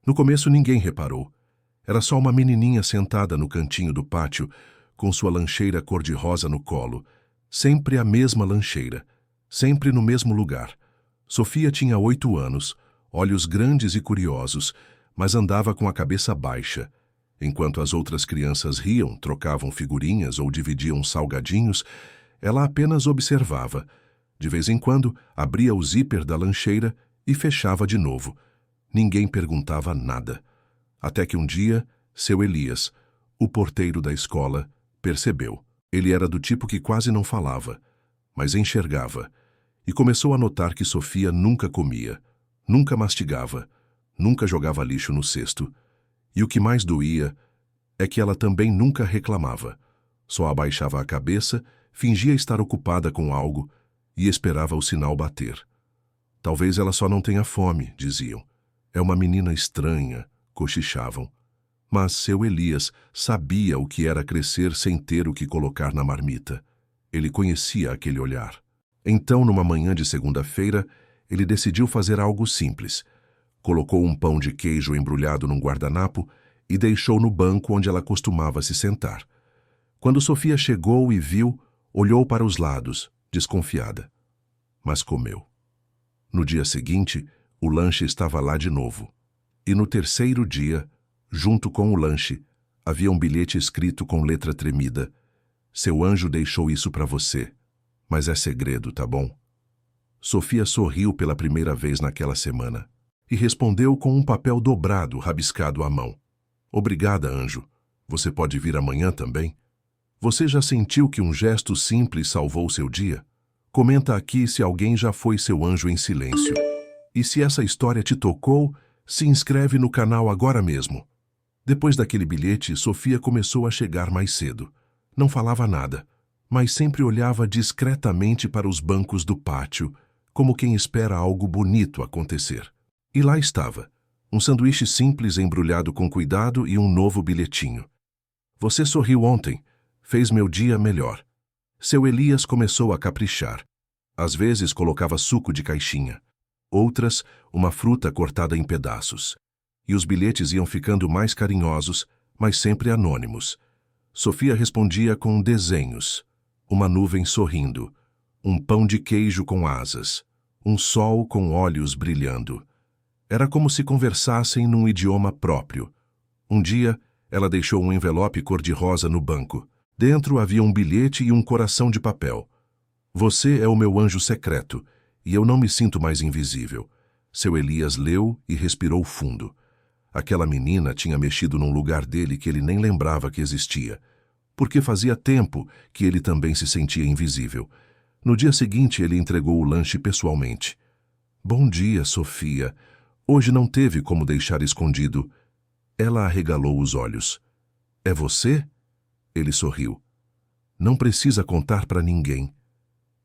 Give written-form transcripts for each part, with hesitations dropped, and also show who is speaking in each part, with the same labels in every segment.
Speaker 1: No começo ninguém reparou. Era só uma menininha sentada no cantinho do pátio, com sua lancheira cor-de-rosa no colo. Sempre a mesma lancheira. Sempre no mesmo lugar. Sofia tinha 8 anos, olhos grandes e curiosos, mas andava com a cabeça baixa. Enquanto as outras crianças riam, trocavam figurinhas ou dividiam salgadinhos, ela apenas observava. De vez em quando, abria o zíper da lancheira e fechava de novo. Ninguém perguntava nada. Até que um dia, seu Elias, o porteiro da escola, percebeu. Ele era do tipo que quase não falava, mas enxergava, e começou a notar que Sofia nunca comia, nunca mastigava, nunca jogava lixo no cesto. E o que mais doía é que ela também nunca reclamava. Só abaixava a cabeça, fingia estar ocupada com algo e esperava o sinal bater. Talvez ela só não tenha fome, diziam. É uma menina estranha, cochichavam. Mas seu Elias sabia o que era crescer sem ter o que colocar na marmita. Ele conhecia aquele olhar. Então, numa manhã de segunda-feira, ele decidiu fazer algo simples. Colocou um pão de queijo embrulhado num guardanapo e deixou no banco onde ela costumava se sentar. Quando Sofia chegou e viu, olhou para os lados, desconfiada. Mas comeu. No dia seguinte, o lanche estava lá de novo. E no terceiro dia, junto com o lanche, havia um bilhete escrito com letra tremida. Seu anjo deixou isso para você, mas é segredo, tá bom? Sofia sorriu pela primeira vez naquela semana e respondeu com um papel dobrado rabiscado à mão. Obrigada, anjo. Você pode vir amanhã também? Você já sentiu que um gesto simples salvou seu dia? Comenta aqui se alguém já foi seu anjo em silêncio. E se essa história te tocou, se inscreve no canal agora mesmo. Depois daquele bilhete, Sofia começou a chegar mais cedo. Não falava nada, mas sempre olhava discretamente para os bancos do pátio, como quem espera algo bonito acontecer. E lá estava, um sanduíche simples embrulhado com cuidado e um novo bilhetinho. Você sorriu ontem, fez meu dia melhor. Seu Elias começou a caprichar. Às vezes colocava suco de caixinha, outras, uma fruta cortada em pedaços. E os bilhetes iam ficando mais carinhosos, mas sempre anônimos. Sofia respondia com desenhos, uma nuvem sorrindo, um pão de queijo com asas, um sol com olhos brilhando. Era como se conversassem num idioma próprio. Um dia, ela deixou um envelope cor-de-rosa no banco. Dentro havia um bilhete e um coração de papel. Você é o meu anjo secreto, e eu não me sinto mais invisível. Seu Elias leu e respirou fundo. Aquela menina tinha mexido num lugar dele que ele nem lembrava que existia, porque fazia tempo que ele também se sentia invisível. No dia seguinte, ele entregou o lanche pessoalmente. Bom dia, Sofia. Hoje não teve como deixar escondido. Ela arregalou os olhos. É você? Ele sorriu. Não precisa contar para ninguém.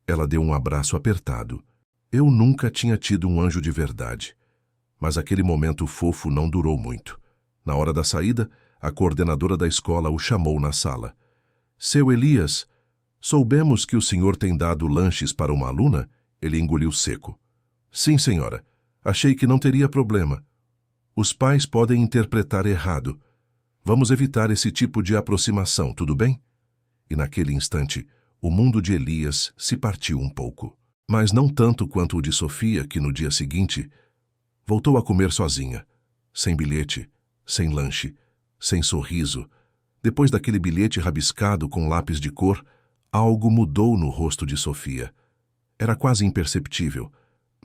Speaker 1: Ela deu um abraço apertado. Eu nunca tinha tido um anjo de verdade. Mas aquele momento fofo não durou muito. Na hora da saída, a coordenadora da escola o chamou na sala. Seu Elias, soubemos que o senhor tem dado lanches para uma aluna? Ele engoliu seco. Sim, senhora. Achei que não teria problema. Os pais podem interpretar errado. Vamos evitar esse tipo de aproximação, tudo bem? E naquele instante, o mundo de Elias se partiu um pouco. Mas não tanto quanto o de Sofia, que no dia seguinte voltou a comer sozinha, sem bilhete, sem lanche, sem sorriso. Depois daquele bilhete rabiscado com lápis de cor, algo mudou no rosto de Sofia. Era quase imperceptível,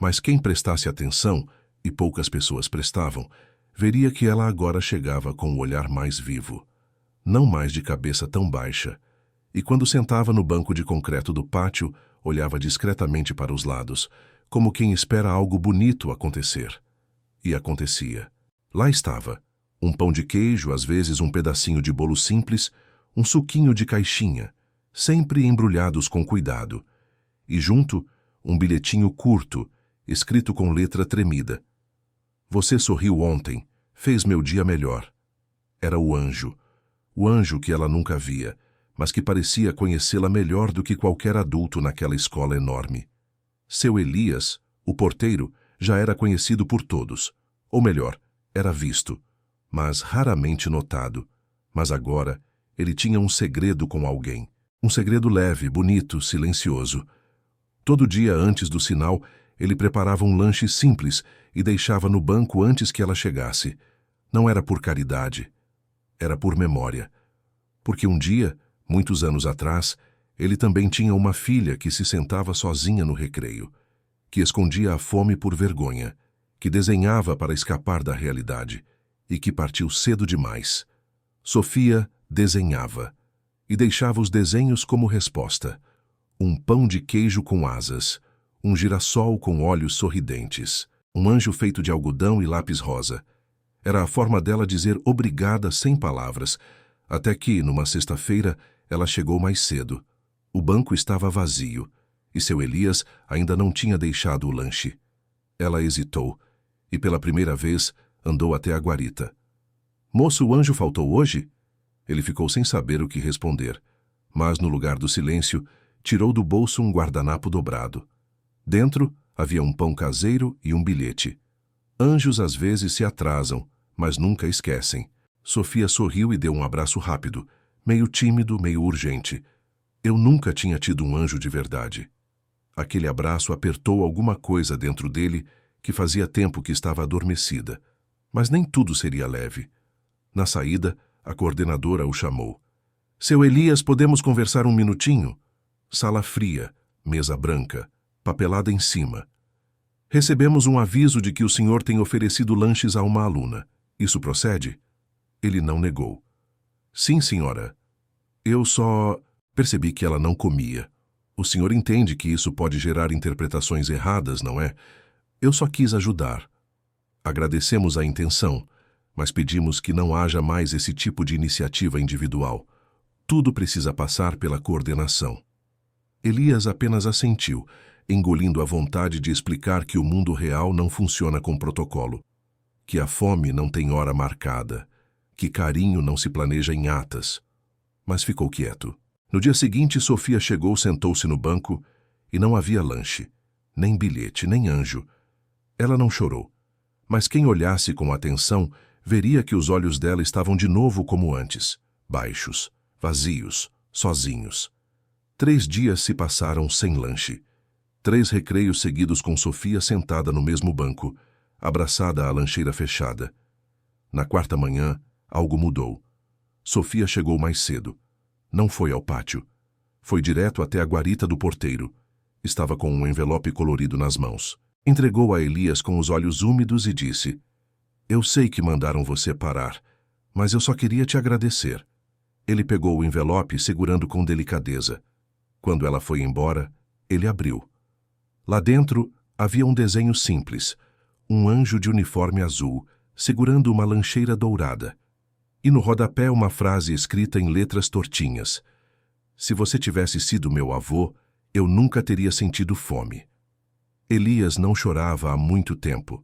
Speaker 1: mas quem prestasse atenção, e poucas pessoas prestavam, veria que ela agora chegava com o olhar mais vivo, não mais de cabeça tão baixa, e quando sentava no banco de concreto do pátio, olhava discretamente para os lados, como quem espera algo bonito acontecer. E acontecia. Lá estava, um pão de queijo, às vezes um pedacinho de bolo simples, um suquinho de caixinha, sempre embrulhados com cuidado, e junto, um bilhetinho curto, escrito com letra tremida. Você sorriu ontem, fez meu dia melhor. Era o anjo que ela nunca via, mas que parecia conhecê-la melhor do que qualquer adulto naquela escola enorme. Seu Elias, o porteiro, já era conhecido por todos. Ou melhor, Era visto, mas raramente notado. Mas agora, ele tinha um segredo com alguém. Um segredo leve, bonito, silencioso. Todo dia antes do sinal, ele preparava um lanche simples e deixava no banco antes que ela chegasse. Não era por caridade, era por memória. Porque um dia, muitos anos atrás, ele também tinha uma filha que se sentava sozinha no recreio, que escondia a fome por vergonha, que desenhava para escapar da realidade e que partiu cedo demais. Sofia desenhava e deixava os desenhos como resposta. Um pão de queijo com asas, um girassol com olhos sorridentes, um anjo feito de algodão e lápis rosa. Era a forma dela dizer obrigada sem palavras, até que, numa sexta-feira, ela chegou mais cedo. O banco estava vazio e seu Elias ainda não tinha deixado o lanche. Ela hesitou e, pela primeira vez, andou até a guarita. "Moço, o anjo faltou hoje?" Ele ficou sem saber o que responder, mas, no lugar do silêncio, tirou do bolso um guardanapo dobrado. Dentro havia um pão caseiro e um bilhete. Anjos às vezes se atrasam, mas nunca esquecem. Sofia sorriu e deu um abraço rápido, meio tímido, meio urgente. Eu nunca tinha tido um anjo de verdade. Aquele abraço apertou alguma coisa dentro dele que fazia tempo que estava adormecida. Mas nem tudo seria leve. Na saída, a coordenadora o chamou. "Seu Elias, podemos conversar um minutinho?" Sala fria, mesa branca, papelada em cima. "Recebemos um aviso de que o senhor tem oferecido lanches a uma aluna. Isso procede?" Ele não negou. "Sim, senhora. Eu só percebi que ela não comia. O senhor entende que isso pode gerar interpretações erradas, não é? Eu só quis ajudar. Agradecemos a intenção, mas pedimos que não haja mais esse tipo de iniciativa individual. Tudo precisa passar pela coordenação." Elias apenas assentiu, engolindo a vontade de explicar que o mundo real não funciona com protocolo, que a fome não tem hora marcada, que carinho não se planeja em atas. Mas ficou quieto. No dia seguinte, Sofia chegou, sentou-se no banco e não havia lanche, nem bilhete, nem anjo. Ela não chorou, mas quem olhasse com atenção veria que os olhos dela estavam de novo como antes, baixos, vazios, sozinhos. 3 dias se passaram sem lanche. 3 recreios seguidos com Sofia sentada no mesmo banco, abraçada à lancheira fechada. Na 4ª manhã, algo mudou. Sofia chegou mais cedo. Não foi ao pátio. Foi direto até a guarita do porteiro. Estava com um envelope colorido nas mãos. Entregou a Elias com os olhos úmidos e disse: "Eu sei que mandaram você parar, mas eu só queria te agradecer." Ele pegou o envelope segurando com delicadeza. Quando ela foi embora, ele abriu. Lá dentro havia um desenho simples, um anjo de uniforme azul, segurando uma lancheira dourada. E no rodapé uma frase escrita em letras tortinhas: "Se você tivesse sido meu avô, eu nunca teria sentido fome." Elias não chorava há muito tempo,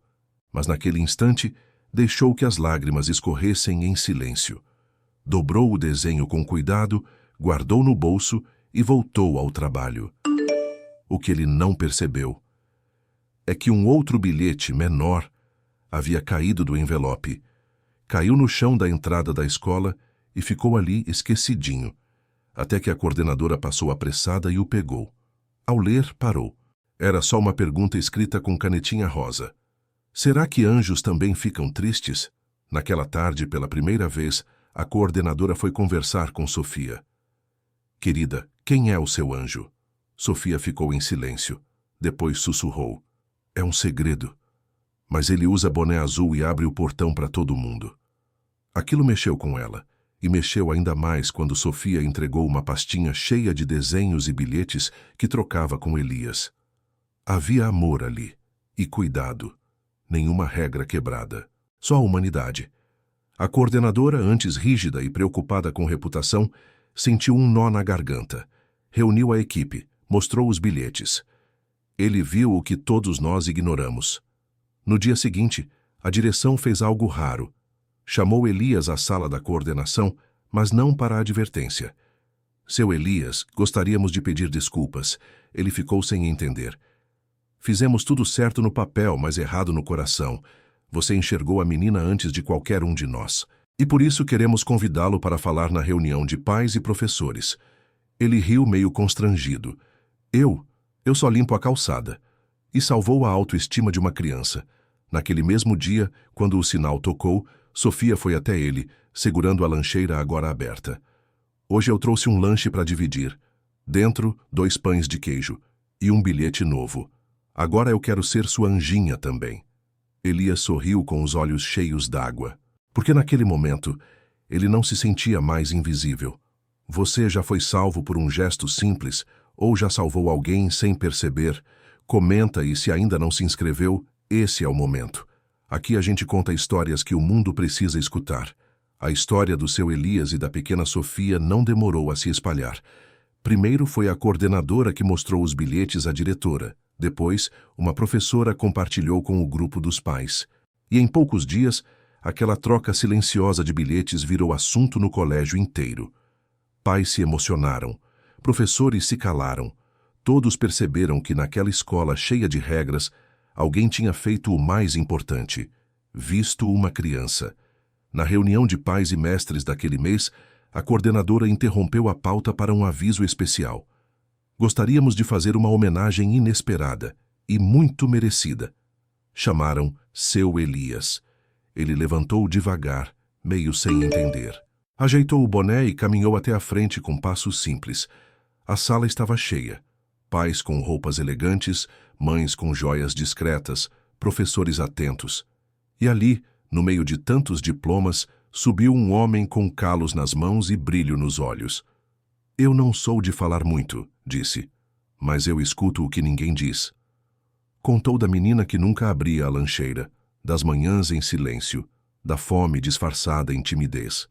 Speaker 1: mas naquele instante deixou que as lágrimas escorressem em silêncio. Dobrou o desenho com cuidado, guardou no bolso e voltou ao trabalho. O que ele não percebeu é que um outro bilhete menor havia caído do envelope. Caiu no chão da entrada da escola e ficou ali esquecidinho, até que a coordenadora passou apressada e o pegou. Ao ler, parou. Era só uma pergunta escrita com canetinha rosa. Será que anjos também ficam tristes? Naquela tarde, pela primeira vez, a coordenadora foi conversar com Sofia. "Querida, quem é o seu anjo?" Sofia ficou em silêncio. Depois sussurrou: "É um segredo. Mas ele usa boné azul e abre o portão para todo mundo." Aquilo mexeu com ela, e mexeu ainda mais quando Sofia entregou uma pastinha cheia de desenhos e bilhetes que trocava com Elias. Havia amor ali, e cuidado. Nenhuma regra quebrada. Só humanidade. A coordenadora, antes rígida e preocupada com reputação, sentiu um nó na garganta. Reuniu a equipe, mostrou os bilhetes. Ele viu o que todos nós ignoramos. No dia seguinte, a direção fez algo raro. Chamou Elias à sala da coordenação, mas não para a advertência. "Seu Elias, gostaríamos de pedir desculpas." Ele ficou sem entender. "Fizemos tudo certo no papel, mas errado no coração. Você enxergou a menina antes de qualquer um de nós. E por isso queremos convidá-lo para falar na reunião de pais e professores. Ele riu meio constrangido. Eu só limpo a calçada. E salvou a autoestima de uma criança. Naquele mesmo dia, quando o sinal tocou, Sofia foi até ele, segurando a lancheira agora aberta. Hoje eu trouxe um lanche para dividir. Dentro, 2 pães de queijo e um bilhete novo. Agora eu quero ser sua anjinha também. Elias sorriu com os olhos cheios d'água. Porque naquele momento, ele não se sentia mais invisível. Você já foi salvo por um gesto simples ou já salvou alguém sem perceber? Comenta e se ainda não se inscreveu, esse é o momento. Aqui a gente conta histórias que o mundo precisa escutar. A história do seu Elias e da pequena Sofia não demorou a se espalhar. Primeiro foi a coordenadora que mostrou os bilhetes à diretora. Depois, uma professora compartilhou com o grupo dos pais. E em poucos dias, aquela troca silenciosa de bilhetes virou assunto no colégio inteiro. Pais se emocionaram. Professores se calaram. Todos perceberam que naquela escola cheia de regras, alguém tinha feito o mais importante: visto uma criança. Na reunião de pais e mestres daquele mês, a coordenadora interrompeu a pauta para um aviso especial. Gostaríamos de fazer uma homenagem inesperada e muito merecida. Chamaram seu Elias. Ele levantou devagar, meio sem entender. Ajeitou o boné e caminhou até a frente com passos simples. A sala estava cheia. Pais com roupas elegantes, mães com joias discretas, professores atentos. E ali, no meio de tantos diplomas, subiu um homem com calos nas mãos e brilho nos olhos. Eu não sou de falar muito, disse, mas eu escuto o que ninguém diz. Contou da menina que nunca abria a lancheira, das manhãs em silêncio, da fome disfarçada em timidez.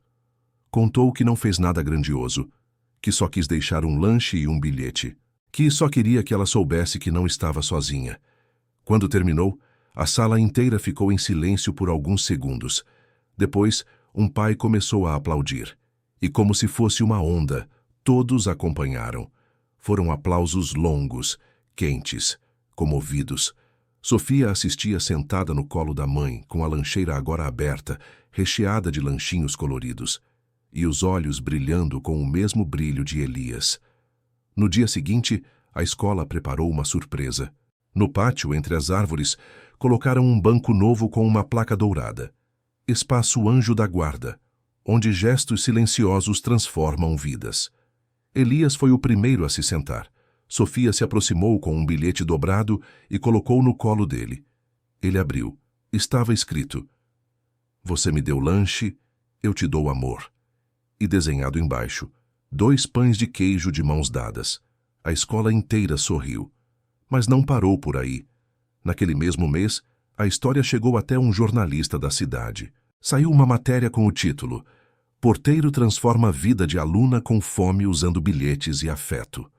Speaker 1: Contou que não fez nada grandioso, que só quis deixar um lanche e um bilhete, que só queria que ela soubesse que não estava sozinha. Quando terminou, a sala inteira ficou em silêncio por alguns segundos. Depois, um pai começou a aplaudir. E como se fosse uma onda, todos acompanharam. Foram aplausos longos, quentes, comovidos. Sofia assistia sentada no colo da mãe, com a lancheira agora aberta, recheada de lanchinhos coloridos, e os olhos brilhando com o mesmo brilho de Elias. No dia seguinte, a escola preparou uma surpresa. No pátio, entre as árvores, colocaram um banco novo com uma placa dourada. Espaço Anjo da Guarda, onde gestos silenciosos transformam vidas. Elias foi o primeiro a se sentar. Sofia se aproximou com um bilhete dobrado e colocou no colo dele. Ele abriu. Estava escrito: Você me deu lanche, eu te dou amor. E desenhado embaixo, 2 pães de queijo de mãos dadas. A escola inteira sorriu. Mas não parou por aí. Naquele mesmo mês, a história chegou até um jornalista da cidade. Saiu uma matéria com o título: Porteiro transforma a vida de aluna com fome usando bilhetes e afeto.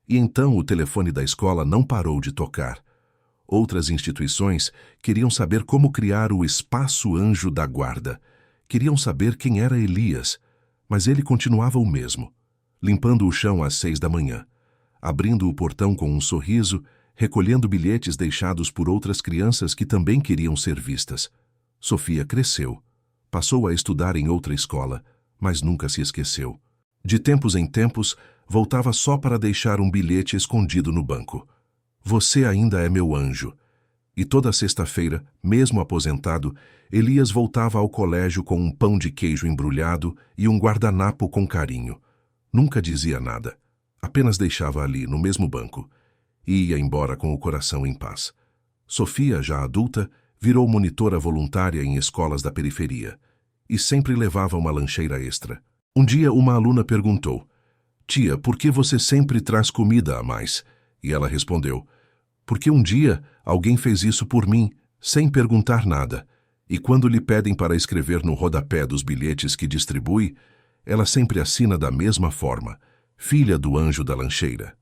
Speaker 1: E então o telefone da escola não parou de tocar. Outras instituições queriam saber como criar o Espaço Anjo da Guarda. Queriam saber quem era Elias, mas ele continuava o mesmo, limpando o chão às 6 da manhã, abrindo o portão com um sorriso, recolhendo bilhetes deixados por outras crianças que também queriam ser vistas. Sofia cresceu. Passou a estudar em outra escola, mas nunca se esqueceu. De tempos em tempos, voltava só para deixar um bilhete escondido no banco. Você ainda é meu anjo. E toda sexta-feira, mesmo aposentado, Elias voltava ao colégio com um pão de queijo embrulhado e um guardanapo com carinho. Nunca dizia nada. Apenas deixava ali, no mesmo banco. E ia embora com o coração em paz. Sofia, já adulta, virou monitora voluntária em escolas da periferia. E sempre levava uma lancheira extra. Um dia, uma aluna perguntou: Tia, por que você sempre traz comida a mais? E ela respondeu: Porque um dia alguém fez isso por mim, sem perguntar nada. E quando lhe pedem para escrever no rodapé dos bilhetes que distribui, ela sempre assina da mesma forma: Filha do Anjo da Lancheira.